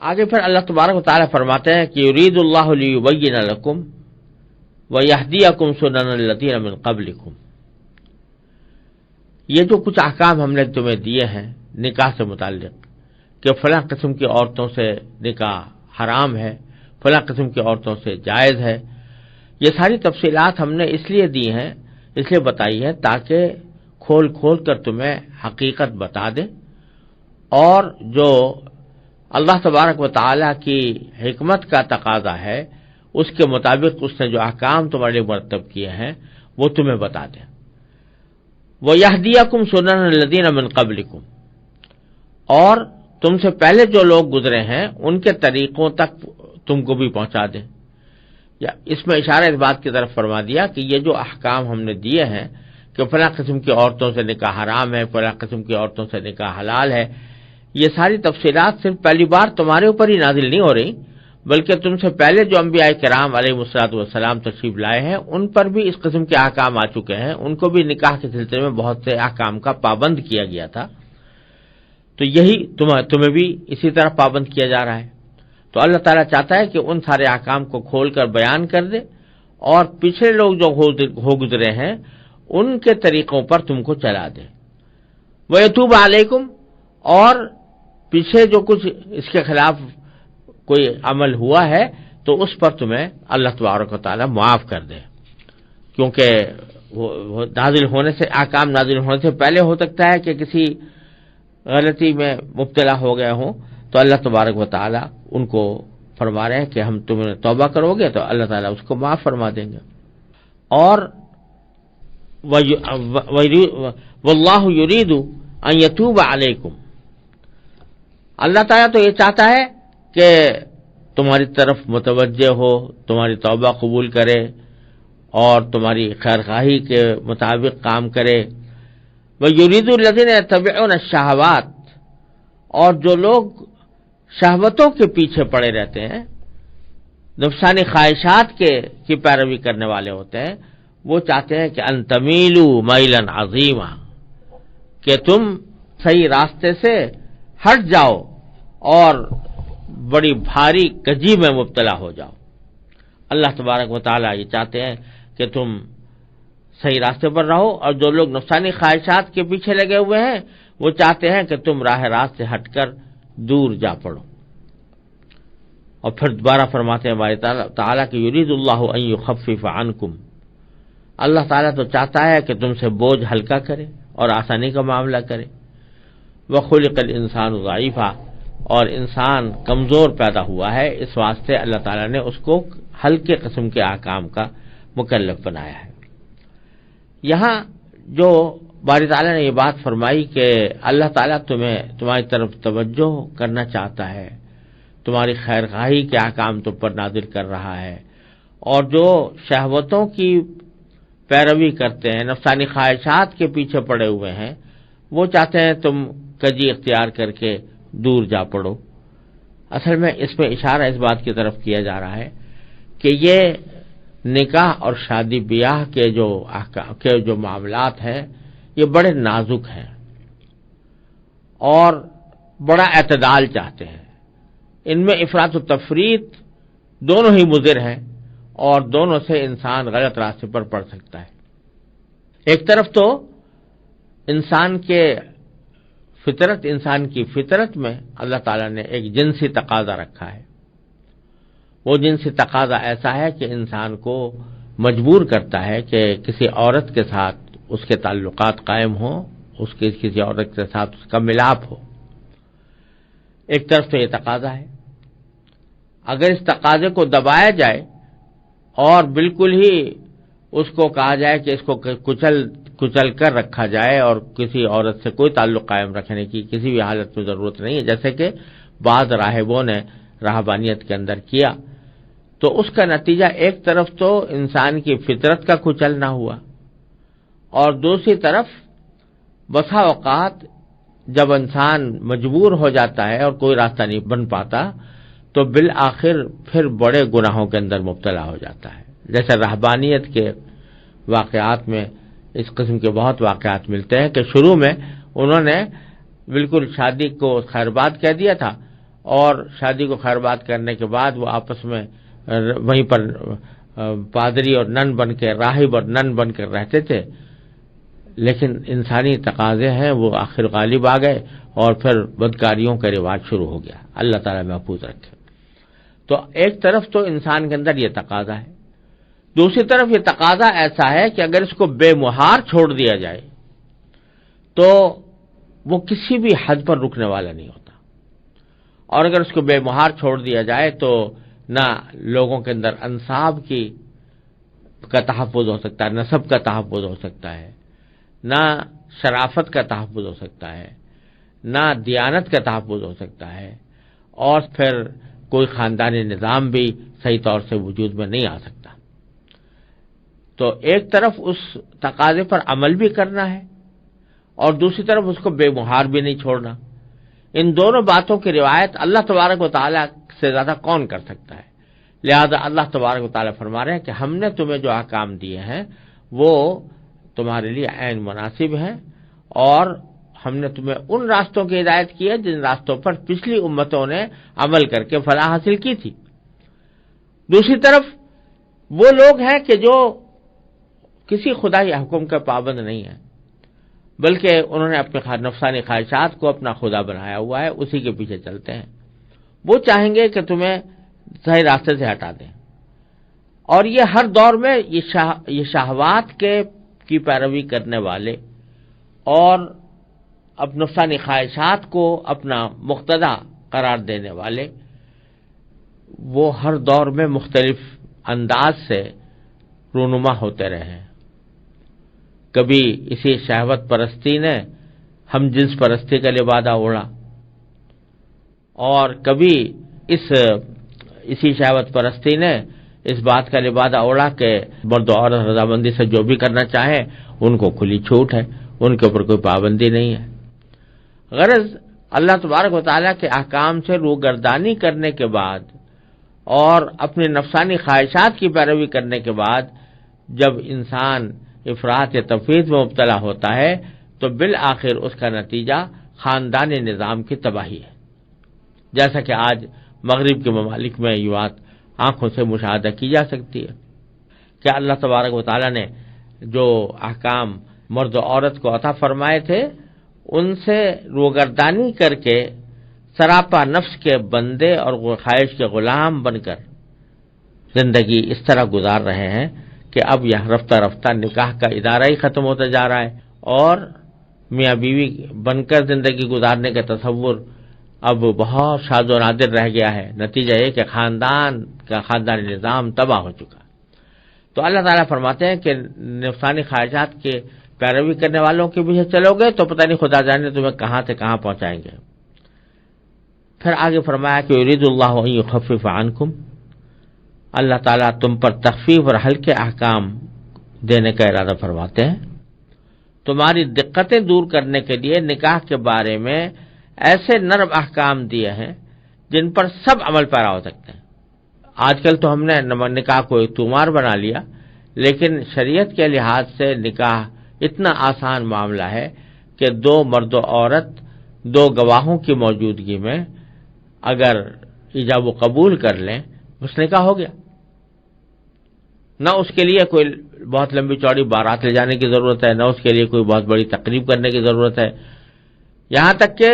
آگے پھر اللہ تبارک و تعالیٰ فرماتے ہیں کہ یرید اللہ لیبین لکم ویہدیکم سنن الذین من قبلکم، یہ جو کچھ احکام ہم نے تمہیں دیے ہیں نکاح سے متعلق کہ فلاں قسم کی عورتوں سے نکاح حرام ہے، فلاں قسم کی عورتوں سے جائز ہے، یہ ساری تفصیلات ہم نے اس لیے دی ہیں، اس لیے بتائی ہے تاکہ کھول کھول کر تمہیں حقیقت بتا دیں، اور جو اللہ تبارک و تعالیٰ کی حکمت کا تقاضا ہے اس کے مطابق اس نے جو احکام تمہارے لیے مرتب کیے ہیں وہ تمہیں بتا دیں۔ وَيَهْدِيَكُمْ سُنَنَ الَّذِينَ مِن قَبْلِكُمْ، اور تم سے پہلے جو لوگ گزرے ہیں ان کے طریقوں تک تم کو بھی پہنچا دیں۔ یا اس میں اشارہ اس بات کی طرف فرما دیا کہ یہ جو احکام ہم نے دیے ہیں کہ فلاں قسم کی عورتوں سے نکاح حرام ہے، فلاں قسم کی عورتوں سے نکاح حلال ہے، یہ ساری تفصیلات صرف پہلی بار تمہارے اوپر ہی نازل نہیں ہو رہی، بلکہ تم سے پہلے جو انبیاء کرام علیہ الصلوۃ والسلام تشریف لائے ہیں ان پر بھی اس قسم کے احکام آ چکے ہیں، ان کو بھی نکاح کے سلسلے میں بہت سے احکام کا پابند کیا گیا تھا، تو یہی تمہیں بھی اسی طرح پابند کیا جا رہا ہے۔ تو اللہ تعالیٰ چاہتا ہے کہ ان سارے احکام کو کھول کر بیان کر دے، اور پچھلے لوگ جو ہو گزرے ہیں ان کے طریقوں پر تم کو چلا دے۔ وَيَتُوبَ عَلَيْكُمْ، اور پیچھے جو کچھ اس کے خلاف کوئی عمل ہوا ہے تو اس پر تمہیں اللہ تبارک و تعالیٰ معاف کر دے، کیونکہ وہ نازل ہونے سے، احکام نازل ہونے سے پہلے ہو سکتا ہے کہ کسی غلطی میں مبتلا ہو گئے ہوں، تو اللہ تبارک و تعالیٰ ان کو فرما رہے ہیں کہ ہم تمہیں توبہ کرو گے تو اللہ تعالیٰ اس کو معاف فرما دیں گے۔ اور واللہ یرید ان یتوب علیکم، اللہ تعالیٰ تو یہ چاہتا ہے کہ تمہاری طرف متوجہ ہو، تمہاری توبہ قبول کرے اور تمہاری خیرخواہی کے مطابق کام کرے۔ وَيُرِيدُ الَّذِينَ يَتَّبِعُونَ الشَّهَوَاتِ، اور جو لوگ شہوتوں کے پیچھے پڑے رہتے ہیں، نفسانی خواہشات کی پیروی کرنے والے ہوتے ہیں، وہ چاہتے ہیں کہ ان تمیلوا میلا عظیما، کہ تم صحیح راستے سے ہٹ جاؤ اور بڑی بھاری کجی میں مبتلا ہو جاؤ۔ اللہ تبارک و تعالیٰ یہ چاہتے ہیں کہ تم صحیح راستے پر رہو، اور جو لوگ نفسانی خواہشات کے پیچھے لگے ہوئے ہیں وہ چاہتے ہیں کہ تم راہ راست سے ہٹ کر دور جا پڑو۔ اور پھر دوبارہ فرماتے ہیں ہمارے تعالیٰ کہ یرید اللہ ان یخفف عنکم، اللہ تعالیٰ تو چاہتا ہے کہ تم سے بوجھ ہلکا کرے اور آسانی کا معاملہ کرے۔ وخلق الانسان ضعیفا، اور انسان کمزور پیدا ہوا ہے، اس واسطے اللہ تعالیٰ نے اس کو ہلکے قسم کے احکام کا مکلف بنایا ہے۔ یہاں جو باری تعالیٰ نے یہ بات فرمائی کہ اللہ تعالیٰ تمہاری طرف توجہ کرنا چاہتا ہے، تمہاری خیرخواہی کے احکام تم پر نازل کر رہا ہے، اور جو شہوتوں کی پیروی کرتے ہیں، نفسانی خواہشات کے پیچھے پڑے ہوئے ہیں، وہ چاہتے ہیں تم کجی اختیار کر کے دور جا پڑو۔ اصل میں اس میں اشارہ اس بات کی طرف کیا جا رہا ہے کہ یہ نکاح اور شادی بیاہ کے جو معاملات ہیں یہ بڑے نازک ہیں اور بڑا اعتدال چاہتے ہیں، ان میں افراط و تفریط دونوں ہی مضر ہیں، اور دونوں سے انسان غلط راستے پر پڑ سکتا ہے۔ ایک طرف تو انسان کی فطرت میں اللہ تعالیٰ نے ایک جنسی تقاضا رکھا ہے، وہ جنسی تقاضا ایسا ہے کہ انسان کو مجبور کرتا ہے کہ کسی عورت کے ساتھ اس کے تعلقات قائم ہوں، کسی عورت کے ساتھ اس کا ملاپ ہو۔ ایک طرف تو یہ تقاضا ہے، اگر اس تقاضے کو دبایا جائے اور بالکل ہی اس کو کہا جائے کہ اس کو کچل کر رکھا جائے اور کسی عورت سے کوئی تعلق قائم رکھنے کی کسی بھی حالت میں ضرورت نہیں ہے، جیسے کہ بعض راہبوں نے راہبانیت کے اندر کیا، تو اس کا نتیجہ ایک طرف تو انسان کی فطرت کا کچلنا ہوا، اور دوسری طرف بسا اوقات جب انسان مجبور ہو جاتا ہے اور کوئی راستہ نہیں بن پاتا تو بالآخر پھر بڑے گناہوں کے اندر مبتلا ہو جاتا ہے۔ جیسے رہبانیت کے واقعات میں اس قسم کے بہت واقعات ملتے ہیں کہ شروع میں انہوں نے بالکل شادی کو خیر بات کہہ دیا تھا، اور شادی کو خیر بات کرنے کے بعد وہ آپس میں وہیں پر پادری اور نن بن کے، راہب اور نن بن کر رہتے تھے، لیکن انسانی تقاضے ہیں وہ آخر غالب آ گئے اور پھر بدکاریوں کا رواج شروع ہو گیا۔ اللہ تعالیٰ محفوظ رکھے۔ تو ایک طرف تو انسان کے اندر یہ تقاضا ہے، دوسری طرف یہ تقاضا ایسا ہے کہ اگر اس کو بے مہار چھوڑ دیا جائے تو وہ کسی بھی حد پر رکنے والا نہیں ہوتا، اور اگر اس کو بے مہار چھوڑ دیا جائے تو نہ لوگوں کے اندر انساب کا تحفظ ہو سکتا ہے، نسب کا تحفظ ہو سکتا ہے، نہ شرافت کا تحفظ ہو سکتا ہے، نہ دیانت کا تحفظ ہو سکتا ہے، اور پھر کوئی خاندانی نظام بھی صحیح طور سے وجود میں نہیں آ سکتا۔ تو ایک طرف اس تقاضے پر عمل بھی کرنا ہے اور دوسری طرف اس کو بے مہار بھی نہیں چھوڑنا۔ ان دونوں باتوں کی روایت اللہ تبارک و تعالیٰ سے زیادہ کون کر سکتا ہے؟ لہذا اللہ تبارک و تعالیٰ فرما رہے ہیں کہ ہم نے تمہیں جو احکام دیے ہیں وہ تمہارے لیے عین مناسب ہیں، اور ہم نے تمہیں ان راستوں کی ہدایت کی ہے جن راستوں پر پچھلی امتوں نے عمل کر کے فلاح حاصل کی تھی۔ دوسری طرف وہ لوگ ہیں کہ جو کسی خدائی حکم کا پابند نہیں ہیں، بلکہ انہوں نے اپنے نفسانی خواہشات کو اپنا خدا بنایا ہوا ہے، اسی کے پیچھے چلتے ہیں۔ وہ چاہیں گے کہ تمہیں صحیح راستے سے ہٹا دیں، اور یہ ہر دور میں یہ شہوات کی پیروی کرنے والے اور اپنے نفسانی خواہشات کو اپنا مقتدا قرار دینے والے، وہ ہر دور میں مختلف انداز سے رونما ہوتے رہے ہیں۔ کبھی اسی شہوت پرستی نے ہم جنس پرستی کا لبادہ اوڑھا، اور کبھی اسی شہوت پرستی نے اس بات کا لبادہ اوڑھا کہ مرد و عورت رضامندی سے جو بھی کرنا چاہیں ان کو کھلی چھوٹ ہے، ان کے اوپر کوئی پابندی نہیں ہے۔ غرض اللہ تبارک و تعالیٰ کے احکام سے روگردانی کرنے کے بعد اور اپنے نفسانی خواہشات کی پیروی کرنے کے بعد جب انسان افراط یا تفریط میں مبتلا ہوتا ہے تو بالآخر اس کا نتیجہ خاندانی نظام کی تباہی ہے، جیسا کہ آج مغرب کے ممالک میں یہ بات آنکھوں سے مشاہدہ کی جا سکتی ہے کہ اللہ تبارک و تعالیٰ نے جو احکام مرد و عورت کو عطا فرمائے تھے ان سے روگردانی کر کے سراپا نفس کے بندے اور خواہش کے غلام بن کر زندگی اس طرح گزار رہے ہیں کہ اب یہاں رفتہ رفتہ نکاح کا ادارہ ہی ختم ہوتا جا رہا ہے، اور میاں بیوی بن کر زندگی گزارنے کا تصور اب بہت شاذ و نادر رہ گیا ہے۔ نتیجہ یہ کہ خاندانی نظام تباہ ہو چکا۔ تو اللہ تعالیٰ فرماتے ہیں کہ نفسانی خواہشات کے پیروی کرنے والوں کے پیچھے چلو گے تو پتہ نہیں خدا جانے تمہیں کہاں سے کہاں پہنچائیں گے۔ پھر آگے فرمایا کہ یرید اللہ ان یخفف عنکم، اللہ تعالیٰ تم پر تخفیف اور ہلکے احکام دینے کا ارادہ فرماتے ہیں، تمہاری دقتیں دور کرنے کے لیے نکاح کے بارے میں ایسے نرم احکام دیے ہیں جن پر سب عمل پیرا ہو سکتے ہیں۔ آج کل تو ہم نے نکاح کو ایک تومار بنا لیا، لیکن شریعت کے لحاظ سے نکاح اتنا آسان معاملہ ہے کہ دو مرد و عورت دو گواہوں کی موجودگی میں اگر ایجاب و قبول کر لیں بس نکاح ہو گیا۔ نہ اس کے لیے کوئی بہت لمبی چوڑی بارات لے جانے کی ضرورت ہے، نہ اس کے لیے کوئی بہت بڑی تقریب کرنے کی ضرورت ہے، یہاں تک کہ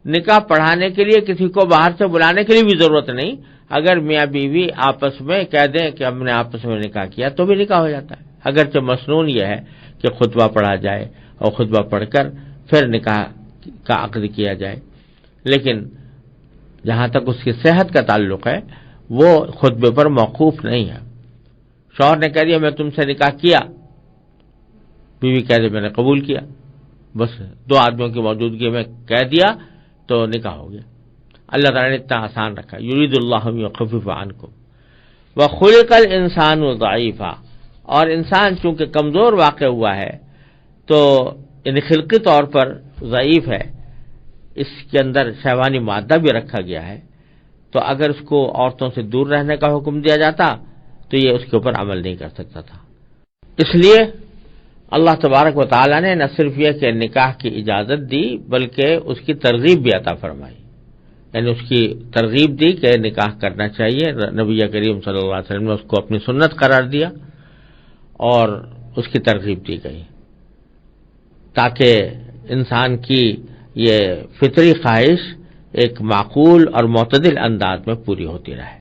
نکاح پڑھانے کے لیے کسی کو باہر سے بلانے کے لیے بھی ضرورت نہیں۔ اگر میاں بیوی آپس میں کہہ دیں کہ ہم نے آپس میں نکاح کیا تو بھی نکاح ہو جاتا ہے، اگرچہ مسنون یہ ہے کہ خطبہ پڑھا جائے اور خطبہ پڑھ کر پھر نکاح کا عقد کیا جائے، لیکن جہاں تک اس کی صحت کا تعلق ہے وہ خطبے پر موقوف نہیں ہے۔ شوہر نے کہہ دیا میں تم سے نکاح کیا، بیوی کہہ دے میں نے قبول کیا، بس دو آدمیوں کی موجودگی میں کہہ دیا تو نکاح ہو گیا۔ اللہ تعالیٰ نے اتنا آسان رکھا، یرید اللہ یخفف عنکم وخلق الانسان ضعیفا، اور انسان چونکہ کمزور واقع ہوا ہے تو یعنی خلقی طور پر ضعیف ہے، اس کے اندر شہوانی مادہ بھی رکھا گیا ہے، تو اگر اس کو عورتوں سے دور رہنے کا حکم دیا جاتا تو یہ اس کے اوپر عمل نہیں کر سکتا تھا۔ اس لیے اللہ تبارک و تعالیٰ نے نہ صرف یہ کہ نکاح کی اجازت دی بلکہ اس کی ترغیب بھی عطا فرمائی، یعنی اس کی ترغیب دی کہ نکاح کرنا چاہیے. نبی کریم صلی اللہ علیہ وسلم نے اس کو اپنی سنت قرار دیا اور اس کی ترغیب دی گئی تاکہ انسان کی یہ فطری خواہش ایک معقول اور معتدل انداز میں پوری ہوتی رہے.